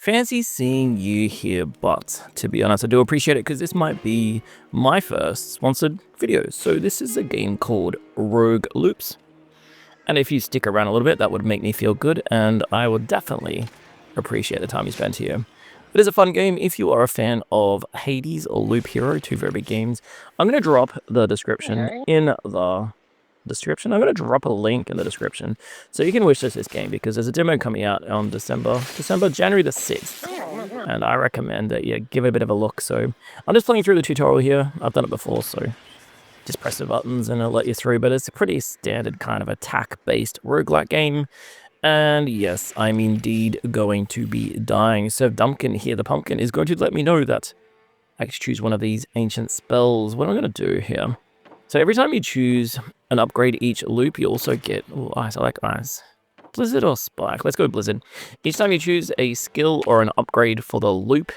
Fancy seeing you here, but to be honest, I do appreciate it because this might be my first sponsored video. So this is a game called Rogue Loops. And if you stick around a little bit, that would make me feel good, and I would definitely appreciate the time you spent here. It is a fun game if you are a fan of Hades or Loop Hero, two very big games. I'm going to drop the description in the description. I'm going to drop a link in the description so you can wishlist this game because there's a demo coming out on January the 6th, and I recommend that you give it a bit of a look. So I'm just playing through the tutorial here. I've done it before, so just press the buttons and it'll let you through, but it's a pretty standard kind of attack-based roguelike game. And yes, I'm indeed going to be dying. So Dumpkin here, the pumpkin, is going to let me know that I can choose one of these ancient spells. What am I going to do here? So every time you choose an upgrade each loop, you also get... Oh, ice. I like ice. Blizzard or Spike? Let's go Blizzard. Each time you choose a skill or an upgrade for the loop,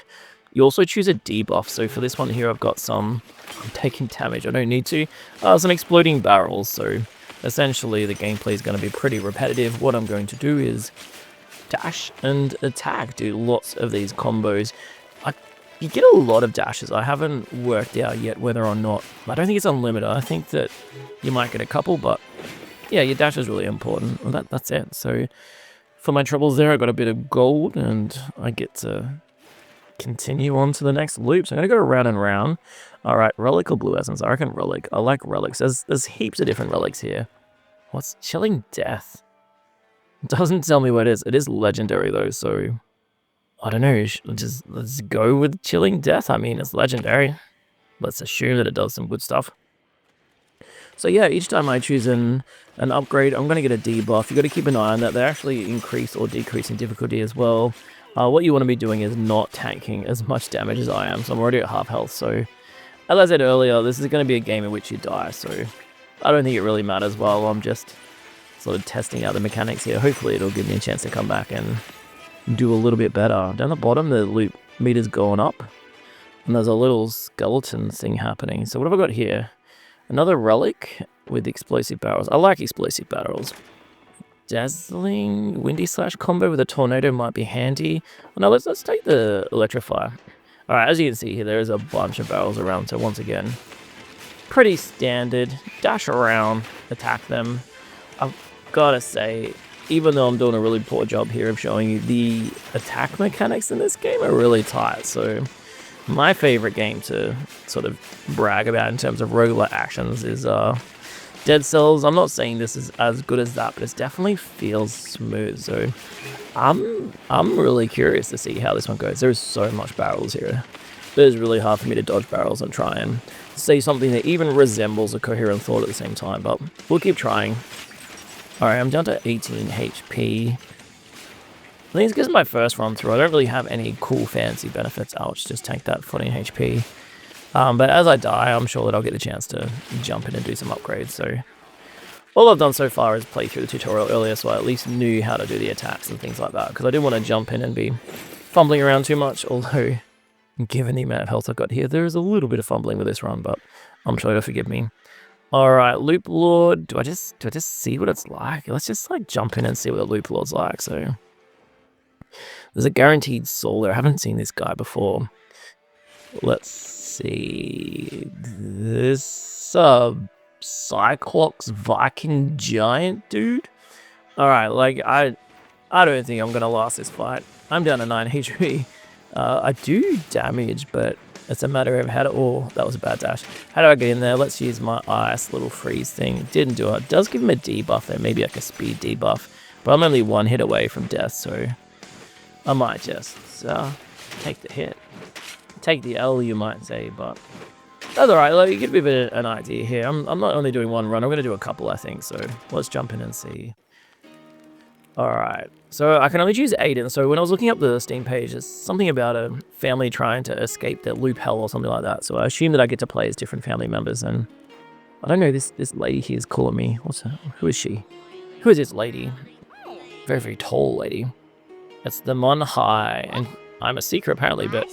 you also choose a debuff. So for this one here, I've got some... I'm taking damage. I don't need to. Some exploding barrels. So essentially, the gameplay is going to be pretty repetitive. What I'm going to do is dash and attack. Do lots of these combos. You get a lot of dashes. I haven't worked out yet whether or not... I don't think it's unlimited. I think that you might get a couple, but yeah, your dash is really important. Well, that's it. So for my troubles there, I got a bit of gold, and I get to continue on to the next loop. So I'm going to go round and round. All right, relic or blue essence? I reckon relic. I like relics. There's heaps of different relics here. What's Chilling Death? It doesn't tell me what it is. It is legendary, though, so... I don't know, let's go with Chilling Death. I mean, it's legendary. Let's assume that it does some good stuff. So yeah, each time I choose an upgrade, I'm going to get a debuff. You've got to keep an eye on that. They actually increase or decrease in difficulty as well. What you want to be doing is not tanking as much damage as I am. So I'm already at half health. So as I said earlier, this is going to be a game in which you die. So I don't think it really matters. Well, I'm just sort of testing out the mechanics here. Hopefully it'll give me a chance to come back and do a little bit better. Down the bottom, the loop meter's going up, and there's a little skeleton thing happening. So what have I got here? Another relic with explosive barrels. I like explosive barrels. Dazzling windy slash combo with a tornado might be handy. Well, no, let's take the electrify. All right, as you can see here, there is a bunch of barrels around. So once again, pretty standard. Dash around, attack them. I've gotta say, even though I'm doing a really poor job here of showing you, the attack mechanics in this game are really tight. So my favorite game to sort of brag about in terms of roguelite actions is Dead Cells. I'm not saying this is as good as that, but it definitely feels smooth. So I'm really curious to see how this one goes. There's so much barrels here. It is really hard for me to dodge barrels and try and say something that even resembles a coherent thought at the same time, but we'll keep trying. Alright, I'm down to 18 HP. I think it's because my first run through, I don't really have any cool fancy benefits. Ouch, just tank that 14 HP. But as I die, I'm sure that I'll get a chance to jump in and do some upgrades. So all I've done so far is play through the tutorial earlier, so I at least knew how to do the attacks and things like that. Because I didn't want to jump in and be fumbling around too much, although given the amount of health I've got here, there is a little bit of fumbling with this run, but I'm sure you'll forgive me. Alright, Loop Lord. Do I just see what it's like? Let's just like jump in and see what the Loop Lord's like. So there's a guaranteed soul there. I haven't seen this guy before. Let's see. This Cyclops Viking giant dude. Alright, like I don't think I'm gonna last this fight. I'm down to 9 HP. I do damage, but it's a matter of how to... Oh, that was a bad dash. How do I get in there? Let's use my ice little freeze thing. Didn't do it. It does give him a debuff there. Maybe like a speed debuff. But I'm only one hit away from death, so I might just take the hit. Take the L, you might say, but that's alright. Like, give me a bit of an idea here. I'm not only doing one run. I'm going to do a couple, I think. So let's jump in and see. Alright, so I can only choose Aiden. So when I was looking up the Steam page, there's something about a family trying to escape their loop hell or something like that. So I assume that I get to play as different family members. And I don't know, this lady here is calling me. Who is she? Who is this lady? Very, very tall lady. It's the Mon High, and I'm a seeker apparently, but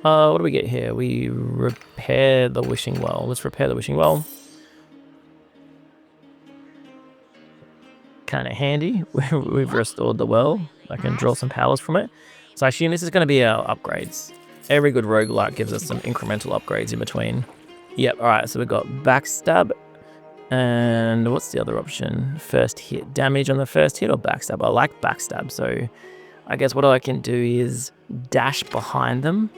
what do we get here? We repair the wishing well. Let's repair the wishing well. Kind of handy. We've restored the well. I can draw some powers from it. So I assume this is going to be our upgrades. Every good roguelike gives us some incremental upgrades in between. Yep, alright, so we've got backstab. And what's the other option? First hit. Damage on the first hit or backstab? I like backstab, so I guess what I can do is dash behind them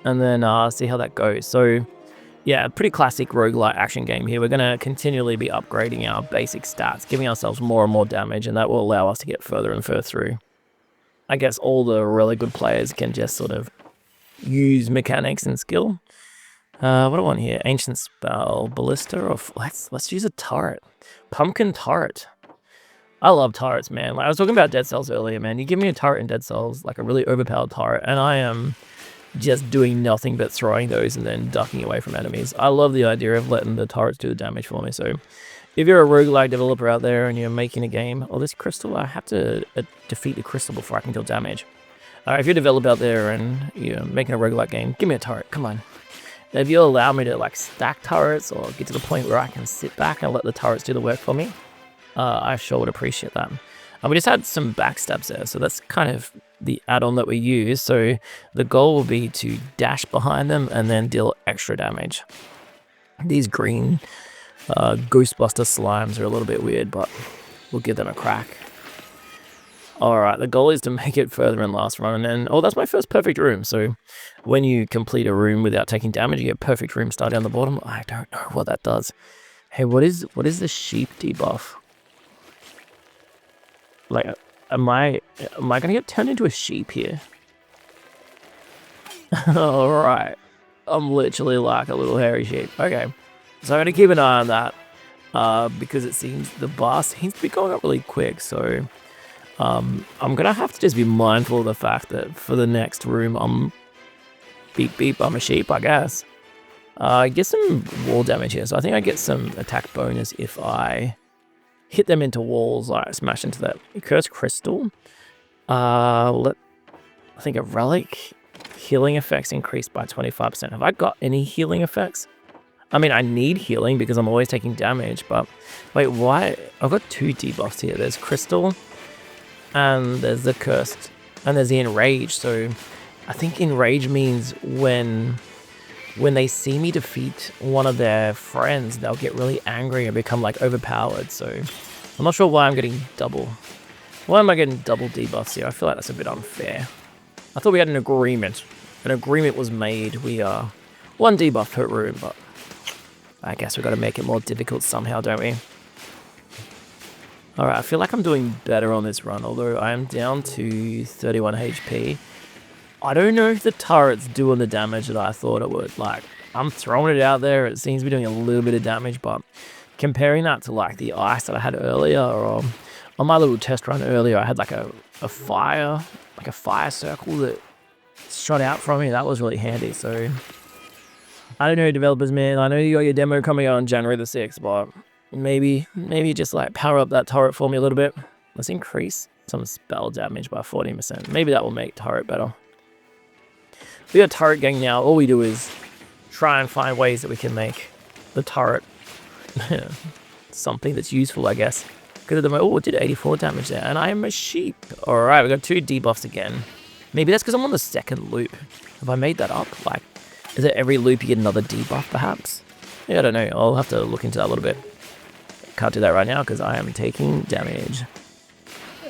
and then see how that goes. So yeah, pretty classic roguelite action game here. We're going to continually be upgrading our basic stats, giving ourselves more and more damage, and that will allow us to get further and further through. I guess all the really good players can just sort of use mechanics and skill. What do I want here? Ancient spell, ballista, or let's use a turret. Pumpkin turret. I love turrets, man. Like I was talking about Dead Cells earlier, man. You give me a turret in Dead Cells, like a really overpowered turret, and I am just doing nothing but throwing those and then ducking away from enemies. I love the idea of letting the turrets do the damage for me. So if you're a roguelike developer out there and you're making a game, oh, this crystal, I have to defeat the crystal before I can deal damage. If you're a developer out there and you're making a roguelike game, give me a turret, come on. If you allow me to like stack turrets or get to the point where I can sit back and let the turrets do the work for me, I sure would appreciate that. We just had some backstabs there, so that's kind of the add-on that we use. So the goal will be to dash behind them and then deal extra damage. These green Ghostbuster slimes are a little bit weird, but we'll give them a crack. Alright, the goal is to make it further in last run, and then, oh, that's my first perfect room. So when you complete a room without taking damage, you get perfect room starting on the bottom. I don't know what that does. Hey, what is the sheep debuff? Like, am I gonna get turned into a sheep here? Alright. I'm literally like a little hairy sheep. Okay. So I'm gonna keep an eye on that. Because it seems the bar seems to be going up really quick, so I'm gonna have to just be mindful of the fact that for the next room I'm beep beep, I'm a sheep, I guess. I get some wall damage here, so I think I get some attack bonus if I hit them into walls, like smash into that cursed crystal. I think a relic. Healing effects increased by 25%. Have I got any healing effects? I mean, I need healing because I'm always taking damage, but wait, why? I've got two debuffs here. There's crystal and there's the cursed and there's the enraged. So I think enraged means when they see me defeat one of their friends, they'll get really angry and become like overpowered. So I'm not sure why I'm getting double. Why am I getting double debuffs here? I feel like that's a bit unfair. I thought we had an agreement. An agreement was made. We are one debuff per room, but I guess we've got to make it more difficult somehow, don't we? Alright, I feel like I'm doing better on this run, although I am down to 31 HP. I don't know if the turret's doing the damage that I thought it would. Like, I'm throwing it out there. It seems to be doing a little bit of damage, but comparing that to like the ice that I had earlier, or on my little test run earlier, I had like a fire circle that shot out from me. That was really handy. So I don't know, developers, man. I know you got your demo coming out on January the 6th, but maybe just like power up that turret for me a little bit. Let's increase some spell damage by 14%. Maybe that will make turret better. We got turret gang now. All we do is try and find ways that we can make the turret something that's useful, I guess. Good at the moment. Oh, it did 84 damage there, and I am a sheep. Alright, we got two debuffs again. Maybe that's because I'm on the second loop. Have I made that up? Like, is it every loop you get another debuff, perhaps? Yeah, I don't know. I'll have to look into that a little bit. Can't do that right now because I am taking damage.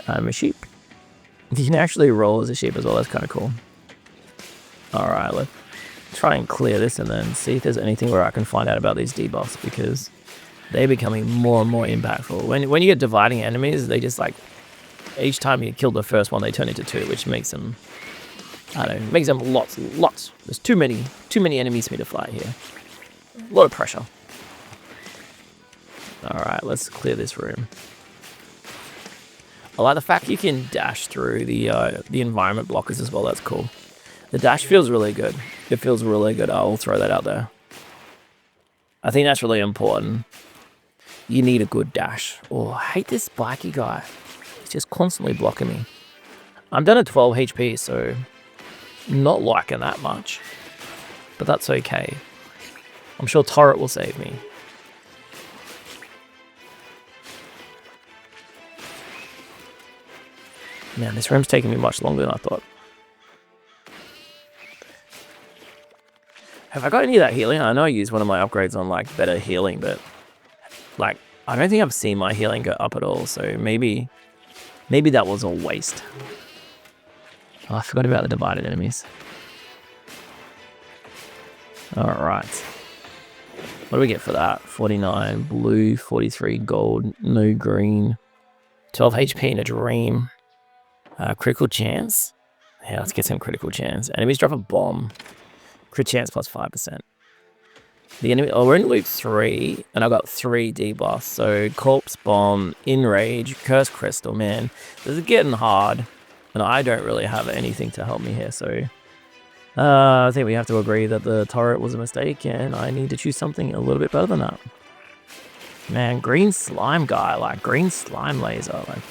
I'm a sheep. You can actually roll as a sheep as well. That's kind of cool. Alright, let's try and clear this and then see if there's anything where I can find out about these debuffs, because they're becoming more and more impactful. When you get dividing enemies, they just like, each time you kill the first one, they turn into two, which makes them, I don't know, makes them lots. There's too many enemies for me to fight here. A lot of pressure. Alright, let's clear this room. I like the fact you can dash through the environment blockers as well. That's cool. The dash feels really good. It feels really good. I'll throw that out there. I think that's really important. You need a good dash. Oh, I hate this spiky guy. He's just constantly blocking me. I'm down at 12 HP, so not liking that much. But that's okay. I'm sure turret will save me. Man, this room's taking me much longer than I thought. Have I got any of that healing? I know I used one of my upgrades on like better healing, but like I don't think I've seen my healing go up at all. So maybe that was a waste. Oh, I forgot about the divided enemies. All right. What do we get for that? 49 blue, 43 gold, no green, 12 HP in a dream. Critical chance. Yeah, let's get some critical chance. Enemies drop a bomb. Crit chance plus 5%. The enemy. Oh, we're in loop 3, and I got 3 debuffs. So corpse bomb, enrage, curse crystal. Man, this is getting hard, and I don't really have anything to help me here. So I think we have to agree that the turret was a mistake, and I need to choose something a little bit better than that. Man, green slime guy, like green slime laser, like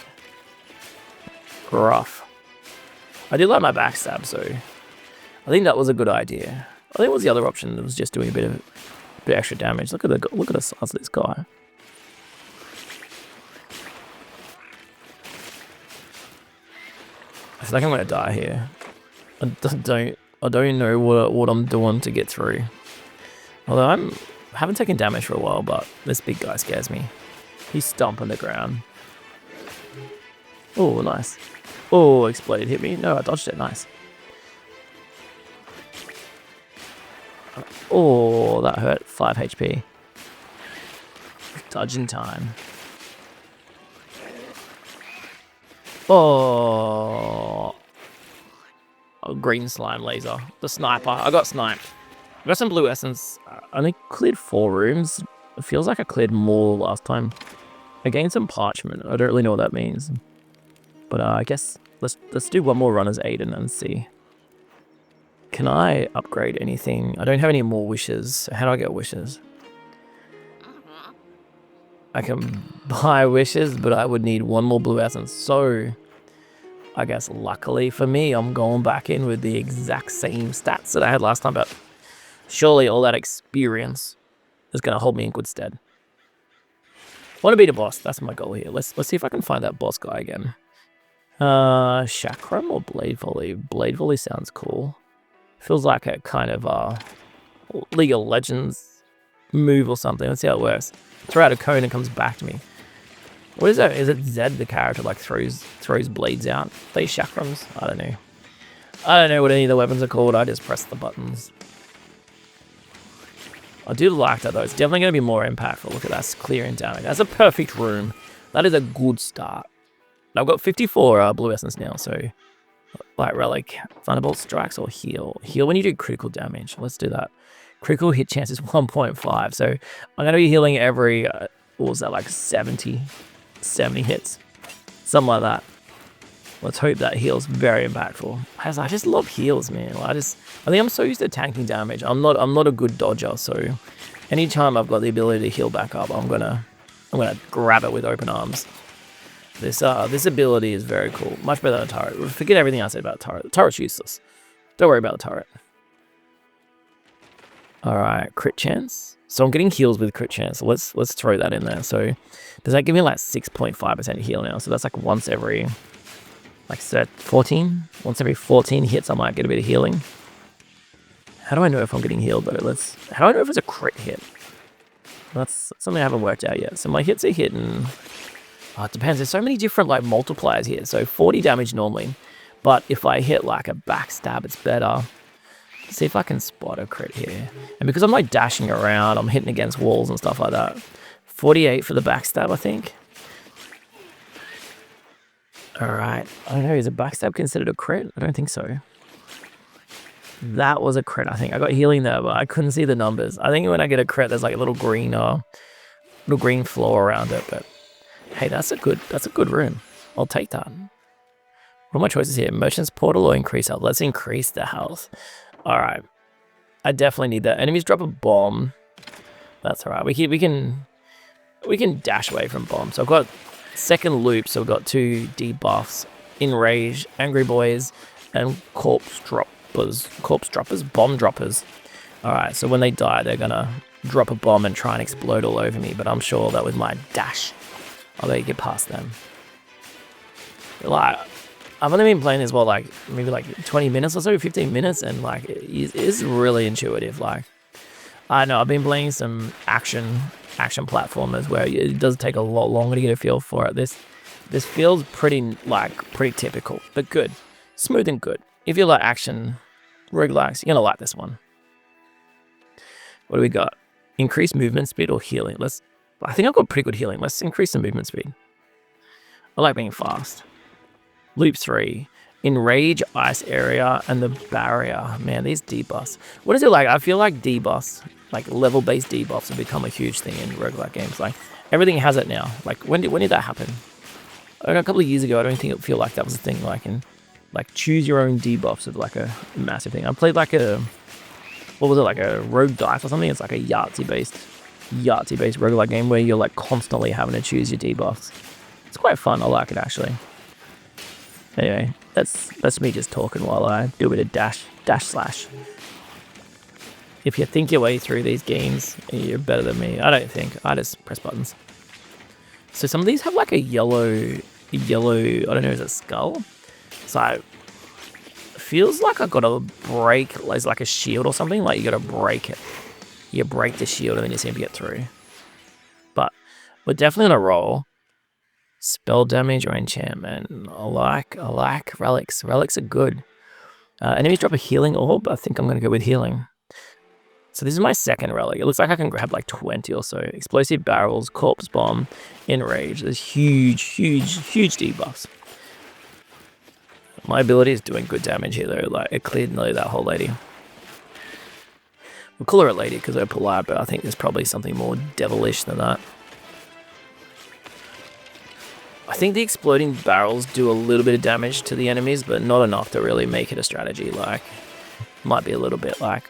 rough. I did like my backstab, so I think that was a good idea. I think it was the other option that was just doing a bit of extra damage. Look at the size of this guy. I feel like I'm gonna die here. I don't know what I'm doing to get through. Although I haven't taken damage for a while, but this big guy scares me. He's stomping the ground. Oh, nice. Oh, exploded hit me. No, I dodged it. Nice. Oh, that hurt. 5 HP. Dodging time. Oh, green slime laser. The sniper. I got sniped. I got some blue essence. I only cleared 4 rooms. It feels like I cleared more last time. I gained some parchment. I don't really know what that means. But I guess let's do one more run as Aiden and see. Can I upgrade anything? I don't have any more wishes. How do I get wishes? I can buy wishes, but I would need 1 more blue essence. So I guess luckily for me, I'm going back in with the exact same stats that I had last time, but surely all that experience is going to hold me in good stead. I want to beat a boss. That's my goal here. Let's see if I can find that boss guy again. Chakram or Blade Volley? Blade Volley sounds cool. Feels like a kind of League of Legends move or something. Let's see how it works. Throw out a cone and comes back to me. What is that? Is it Zed, the character, like throws blades out? These chakrams? I don't know. I don't know what any of the weapons are called. I just press the buttons. I do like that though. It's definitely going to be more impactful. Look at that, clearing damage. That's a perfect room. That is a good start. I've got 54 blue essence now, so like relic, thunderbolt strikes or heal. Heal when you do critical damage. Let's do that. Critical hit chance is 1.5, so I'm going to be healing every, what was that, like 70 hits, something like that. Let's hope that heal's very impactful. I just love heals, man. I think I'm so used to tanking damage. I'm not a good dodger, so anytime I've got the ability to heal back up, I'm gonna grab it with open arms. This ability is very cool. Much better than a turret. Forget everything I said about turret. The turret's useless. Don't worry about the turret. Alright, crit chance. So I'm getting heals with crit chance. So let's throw that in there. So does that give me like 6.5% heal now? So that's like once every 14? Once every 14 hits I might get a bit of healing. How do I know if I'm getting healed though? How do I know if it's a crit hit? That's something I haven't worked out yet. So my hits are hitting. Oh, it depends. There's so many different like multipliers here. So 40 damage normally, but if I hit like a backstab, it's better. Let's see if I can spot a crit here. And because I'm like dashing around, I'm hitting against walls and stuff like that. 48 for the backstab, I think. All right. I don't know. Is a backstab considered a crit? I don't think so. That was a crit, I think. I got healing there, but I couldn't see the numbers. I think when I get a crit, there's like a little green floor around it, but hey, that's a good room. I'll take that. What are my choices here? Merchant's Portal or increase health? Let's increase the health. All right. I definitely need that. Enemies drop a bomb. That's all right. We can dash away from bombs. So I've got second loop. So we've got 2 debuffs: enrage, angry boys, and corpse droppers, bomb droppers. All right. So when they die, they're gonna drop a bomb and try and explode all over me. But I'm sure that with my dash, I'll be able to get past them. Like, I've only been playing this, well, like, maybe like 20 minutes or so, 15 minutes, and like, it's really intuitive. Like, I know I've been playing some action platformers where it does take a lot longer to get a feel for it. This feels pretty typical, but good. Smooth and good. If you like action roguelikes, you're gonna like this one. What do we got? Increase movement speed or healing? I think I've got pretty good healing. Let's increase the movement speed. I like being fast. Loop 3. Enrage, ice area, and the barrier. Man, these debuffs. What is it like? I feel like debuffs, like level-based debuffs, have become a huge thing in roguelike games. Like, everything has it now. Like, when did that happen? A couple of years ago, I don't think it feel like that was a thing. Like choose your own debuffs is like a massive thing. I played like what was it, like a rogue dice or something? It's like a Yahtzee-based roguelike game where you're like constantly having to choose your debuffs. It's quite fun. I like it actually. Anyway, that's me just talking while I do a bit of dash slash. If you think your way through these games, you're better than me. I don't think. I just press buttons. So some of these have like a yellow, I don't know, is it skull? So it feels like I've got to break, it's like a shield or something, like you got to break it. You break the shield and then you seem to get through. But we're definitely on a roll. Spell damage or enchantment. I like relics. Relics are good. Enemies drop a healing orb. I think I'm going to go with healing. So this is my second relic. It looks like I can grab like 20 or so. Explosive barrels, corpse bomb, enrage. There's huge debuffs. My ability is doing good damage here though. Like it cleared nearly that whole lady. We'll call her a lady because they're polite, but I think there's probably something more devilish than that. I think the exploding barrels do a little bit of damage to the enemies, but not enough to really make it a strategy. Like, might be a little bit like,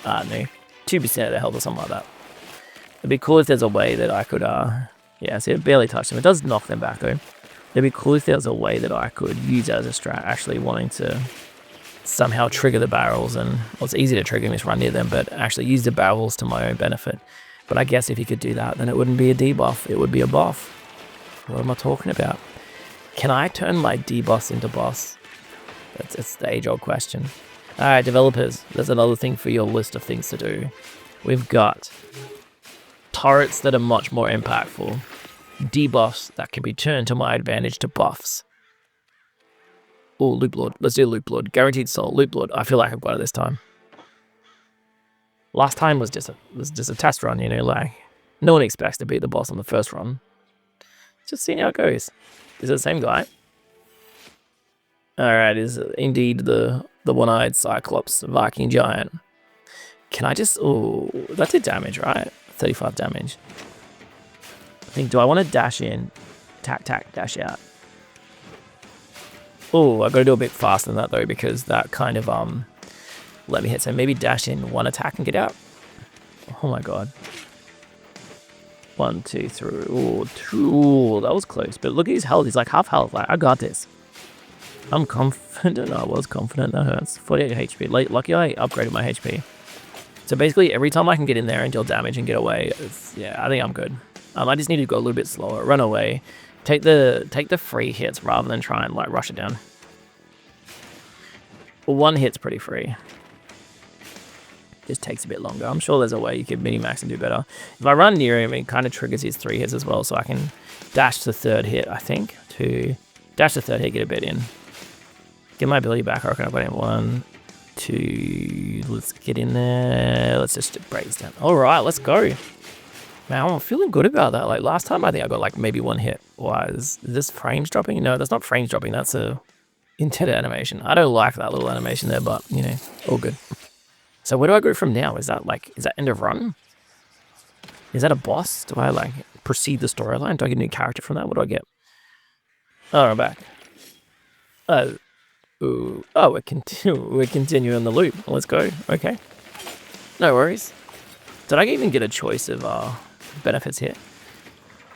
I don't know, 2% of their health or something like that. It'd be cool if there's a way that I could, yeah, see, it barely touched them. It does knock them back though. It'd be cool if there was a way that I could use as a strat, actually wanting to somehow trigger the barrels. And, well, it's easy to trigger them, just run near them, but actually use the barrels to my own benefit. But I guess if you could do that, then it wouldn't be a debuff, it would be a buff. What am I talking about? Can I turn my debuffs into boss? It's the age-old question. Alright, developers, there's another thing for your list of things to do. We've got turrets that are much more impactful. Debuffs that can be turned to my advantage to buffs. Oh, Loop Lord. Let's do Loop Lord. Guaranteed soul. Loop Lord. I feel like I've got it this time. Last time was just a test run, you know, like no one expects to beat the boss on the first run. Just seeing how it goes. Is it the same guy? Alright, is indeed the one-eyed Cyclops Viking giant. Can I just... Oh, that did damage, right? 35 damage. I think, do I want to dash in? Tack, dash out. Oh, I got to do a bit faster than that though, because that kind of let me hit. So maybe dash in one attack and get out. Oh my god. 1, 2, 3. Oh, 2. That was close. But look at his health. He's like half health. Like, I got this. I'm confident. I was confident. That hurts. 48 HP. Lucky I upgraded my HP. So basically, every time I can get in there and deal damage and get away, yeah, I think I'm good. I just need to go a little bit slower. Run away. Take the free hits rather than try and like rush it down. One hit's pretty free. Just takes a bit longer. I'm sure there's a way you could mini-max and do better. If I run near him, it kind of triggers his 3 hits as well, so I can dash the 3rd hit, I think, to dash the 3rd hit, get a bit in. Get my ability back. I reckon I've got in 1, 2. Let's get in there. Let's just break this down. All right, let's go. Man, I'm feeling good about that. Like last time, I think I got like maybe 1 hit. Why is this frames dropping? No, that's not frames dropping. That's a intended animation. I don't like that little animation there, but you know, all good. So where do I go from now? Is that end of run? Is that a boss? Do I like proceed the storyline? Do I get a new character from that? What do I get? Oh, I'm back. Oh, we're continuing the loop. Let's go. Okay. No worries. Did I even get a choice of benefits here?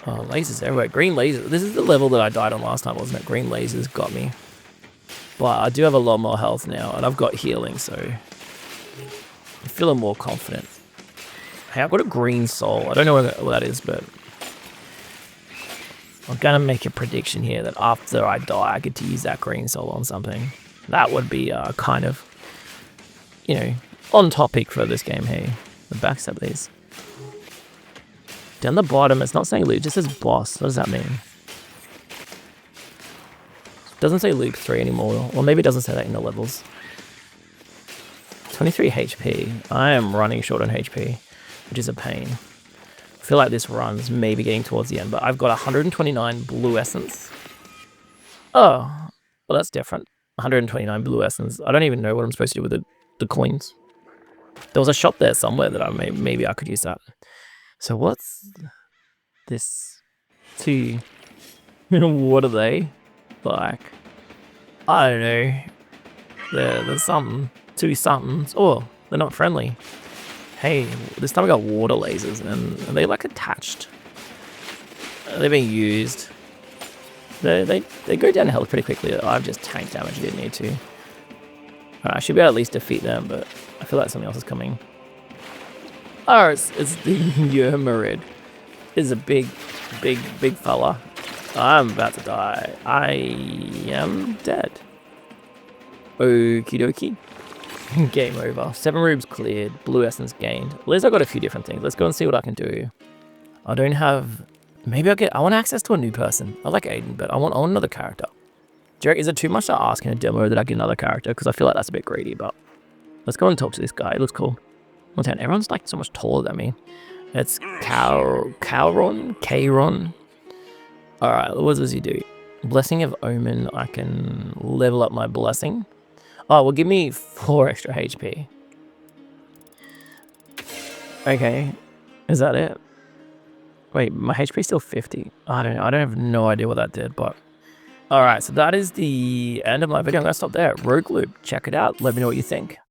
Oh, lasers everywhere. Green lasers. This is the level that I died on last time, wasn't it? Green lasers got me. But I do have a lot more health now, and I've got healing, so I'm feeling more confident. Hey, I've got a green soul. I don't know what that is, but I'm gonna make a prediction here that after I die, I get to use that green soul on something. That would be kind of, you know, on topic for this game here. The backstab these. Down the bottom, it's not saying loop, it just says boss. What does that mean? It doesn't say loop 3 anymore, or maybe it doesn't say that in the levels. 23 HP. I am running short on HP, which is a pain. I feel like this run's maybe getting towards the end, but I've got 129 blue essence. Oh, well that's different. 129 blue essence. I don't even know what I'm supposed to do with the coins. There was a shop there somewhere that maybe I could use that. So what's this? Two. What are they? Like, I don't know. There's something. Two somethings. Oh, they're not friendly. Hey, this time I got water lasers, and are they like attached? They're being used. They go down health pretty quickly. I've just tanked damage. I didn't need to. Alright, I should be able to at least defeat them, but I feel like something else is coming. Oh, it's the Yermarid. It's a big fella. I'm about to die. I am dead. Okie dokie. Game over. 7 rooms cleared. Blue essence gained. At least I got a few different things. Let's go and see what I can do. I don't have... Maybe I want access to a new person. I like Aiden, but I want another character. Jerry, is it too much to ask in a demo that I get another character? Because I feel like that's a bit greedy, but... Let's go and talk to this guy. It looks cool. Well, damn, everyone's like so much taller than me. It's Kairon. Alright, what does he do? Blessing of Omen. I can level up my blessing. Oh, well, give me 4 extra HP. Okay. Is that it? Wait, my HP is still 50. I don't know. I don't have no idea what that did, but... Alright, so that is the end of my video. I'm going to stop there. Rogue Loop. Check it out. Let me know what you think.